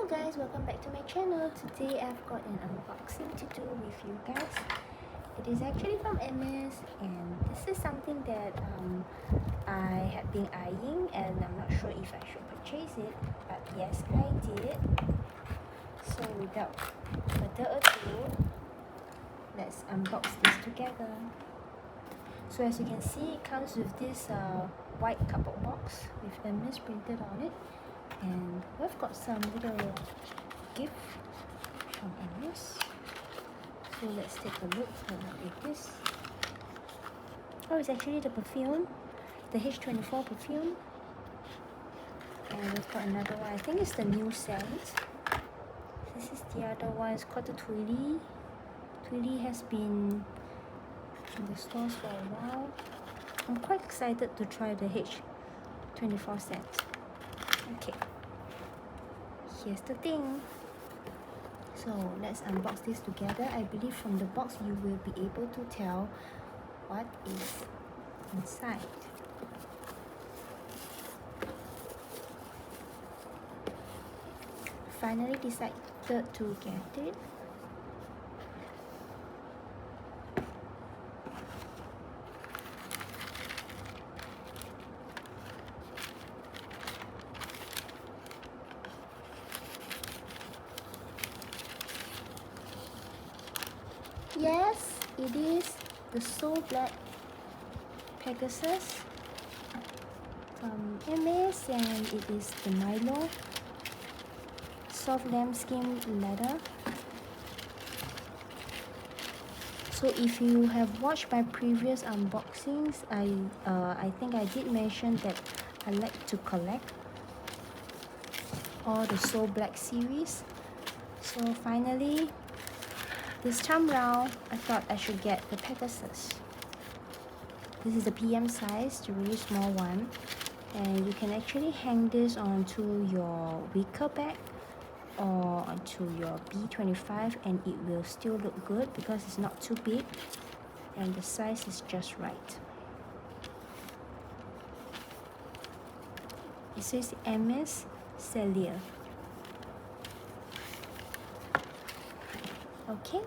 Hello guys, welcome back to my channel. Today I've got an unboxing to do with you guys. It is actually from Hermes, and this is something that I have been eyeing, and I'm not sure if I should purchase it, but yes, I did. So without further ado, let's unbox this together. So as you can see, it comes with this white cardboard box with Hermes printed on it, and we've got some little gift from Hermes. So let's take a look at what it is. Oh, it's actually the perfume, the H24 perfume. And we've got another one. I think it's the new scent. This is the other one. It's called the Tuile. Tuile has been in the stores for a while. I'm quite excited to try the H24 scent. Okay, here's the thing. So let's unbox this together. I believe from the box you will be able to tell what is inside. Finally decided to get it. Yes, it is the So Black Pegasus from Hermes, and it is the nylon soft lambskin leather. So if you have watched my previous unboxings, I think I did mention that I like to collect all the So Black series. So finally, this time round, I thought I should get the Pegasus. This is the PM size, the really small one, and you can actually hang this onto your wicker bag or onto your B25, and it will still look good because it's not too big and the size is just right. It says Hermes Cellier. Okay,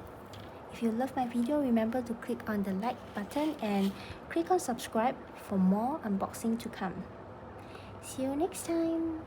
if you love my video, remember to click on the like button and click on subscribe for more unboxing to come. See you next time.